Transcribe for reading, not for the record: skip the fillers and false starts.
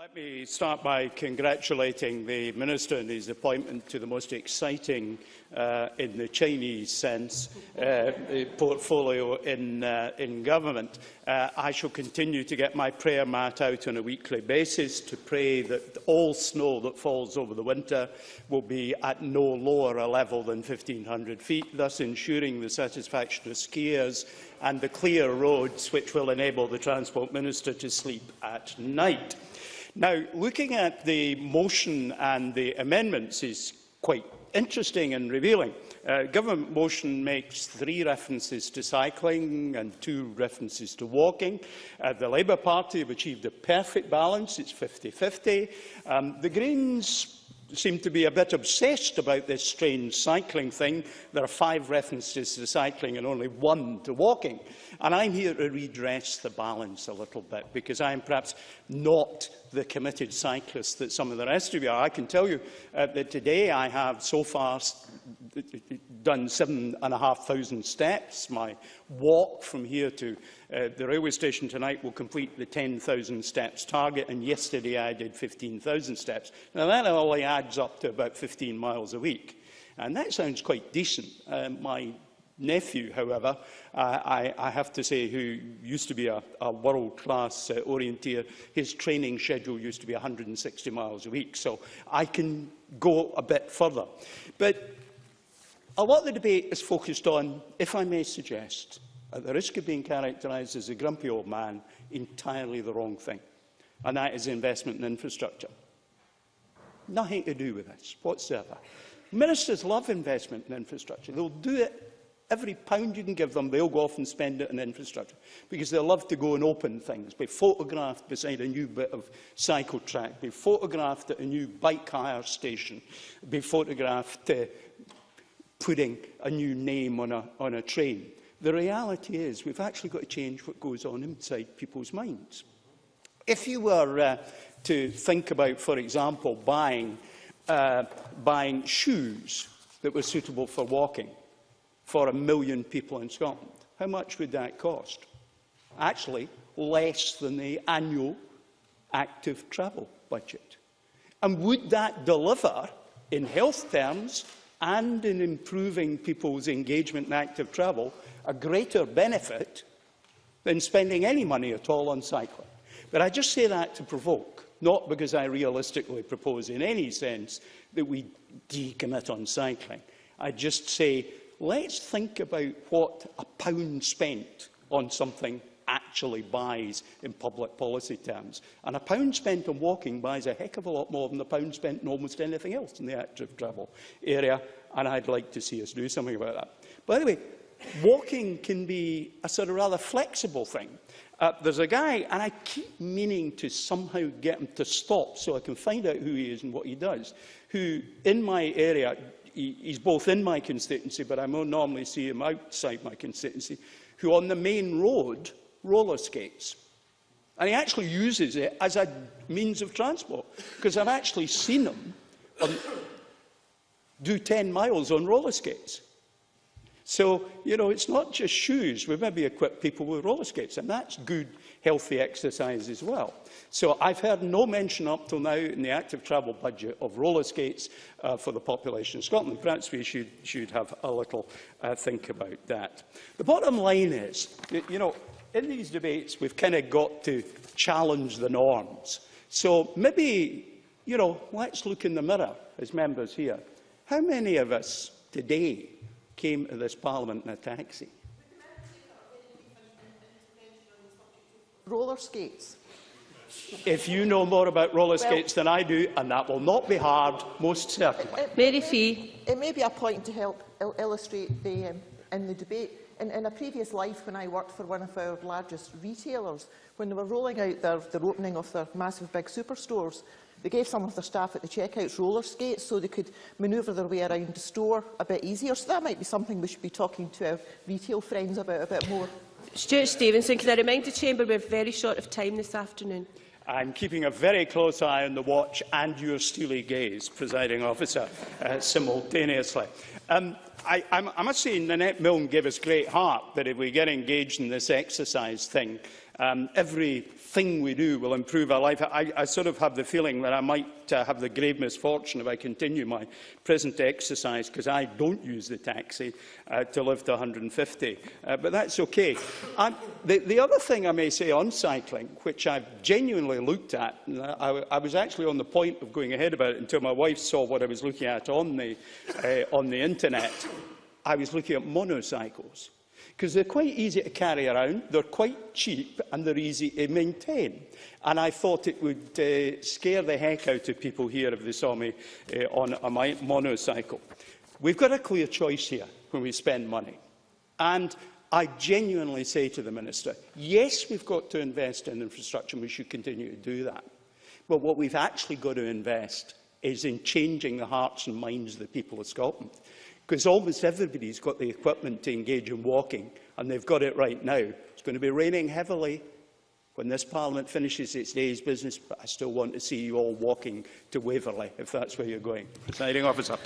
Let me start by congratulating the Minister on his appointment to the most exciting, in the Chinese sense, portfolio in government. I shall continue to get my prayer mat out on a weekly basis to pray that all snow that falls over the winter will be at no lower a level than 1,500 feet, thus ensuring the satisfaction of skiers and the clear roads which will enable the Transport Minister to sleep at night. Now, looking at the motion and the amendments is quite interesting and revealing. Government motion makes 3 references to cycling and 2 references to walking. The Labour Party have achieved a perfect balance. It's 50-50. The Greens seem to be a bit obsessed about this strange cycling thing. There are 5 references to cycling and only 1 to walking. And I'm here to redress the balance a little bit, because I am perhaps not the committed cyclist that some of the rest of you are. I can tell you that today I have so far done 7,500 steps. My walk from here to the railway station tonight will complete the 10,000 steps target, and yesterday I did 15,000 steps. Now that only adds up to about 15 miles a week, and that sounds quite decent. My nephew, however, I have to say, who used to be a world-class orienteer, his training schedule used to be 160 miles a week, so I can go a bit further. But a lot of the debate is focused on, if I may suggest, at the risk of being characterised as a grumpy old man, entirely the wrong thing, and that is investment in infrastructure. Nothing to do with this whatsoever. Ministers love investment in infrastructure. They'll do it. Every pound you can give them, they'll go off and spend it on infrastructure, because they love to go and open things, be photographed beside a new bit of cycle track, be photographed at a new bike hire station, be photographed putting a new name on a train. The reality is we've actually got to change what goes on inside people's minds. If you were to think about, for example, buying shoes that were suitable for walking for 1 million people in Scotland, how much would that cost? Actually, less than the annual active travel budget. And would that deliver, in health terms and in improving people's engagement in active travel, a greater benefit than spending any money at all on cycling? But I just say that to provoke, not because I realistically propose in any sense that we decommit on cycling. I just say, let's think about what a pound spent on something actually buys in public policy terms. And a pound spent on walking buys a heck of a lot more than a pound spent on almost anything else in the active travel area, and I'd like to see us do something about that. By the way, walking can be a sort of rather flexible thing. There's a guy, and I keep meaning to somehow get him to stop so I can find out who he is and what he does, who, in my area, he's both in my constituency, but I more normally see him outside my constituency, who on the main road roller skates. And he actually uses it as a means of transport, because I've actually seen him do 10 miles on roller skates. So, you know, it's not just shoes. We maybe equip people with roller skates, and that's good, healthy exercise as well. So I've heard no mention up till now in the active travel budget of roller skates for the population of Scotland. Perhaps we should have a little think about that. The bottom line is, you know, in these debates we've kind of got to challenge the norms. So maybe, you know, let's look in the mirror as members here. How many of us today came to this Parliament in a taxi? Roller skates. If you know more about roller skates than I do, and that will not be hard, most certainly. Mary Fee. It may be a point to help illustrate in the debate. In a previous life, when I worked for one of our largest retailers, when they were rolling out their opening of their massive big superstores, they gave some of their staff at the checkouts roller skates so they could manoeuvre their way around the store a bit easier. So that might be something we should be talking to our retail friends about a bit more. Stewart Stevenson, can I remind the Chamber we're very short of time this afternoon? I'm keeping a very close eye on the watch and your steely gaze, Presiding Officer, simultaneously. I must say Nanette Milne gave us great heart that if we get engaged in this exercise thing, Everything we do will improve our life. I sort of have the feeling that I might have the grave misfortune if I continue my present exercise, because I don't use the taxi, to live to 150. But that's okay. The other thing I may say on cycling, which I've genuinely looked at, and I was actually on the point of going ahead about it until my wife saw what I was looking at on the internet. I was looking at monocycles, because they're quite easy to carry around, they're quite cheap, and they're easy to maintain. And I thought it would scare the heck out of people here if they saw me on a monocycle. We've got a clear choice here when we spend money. And I genuinely say to the Minister, yes, we've got to invest in infrastructure, and we should continue to do that. But what we've actually got to invest is in changing the hearts and minds of the people of Scotland. Because almost everybody's got the equipment to engage in walking, and they've got it right now. It's going to be raining heavily when this Parliament finishes its day's business, but I still want to see you all walking to Waverley, if that's where you're going. Presiding Officer.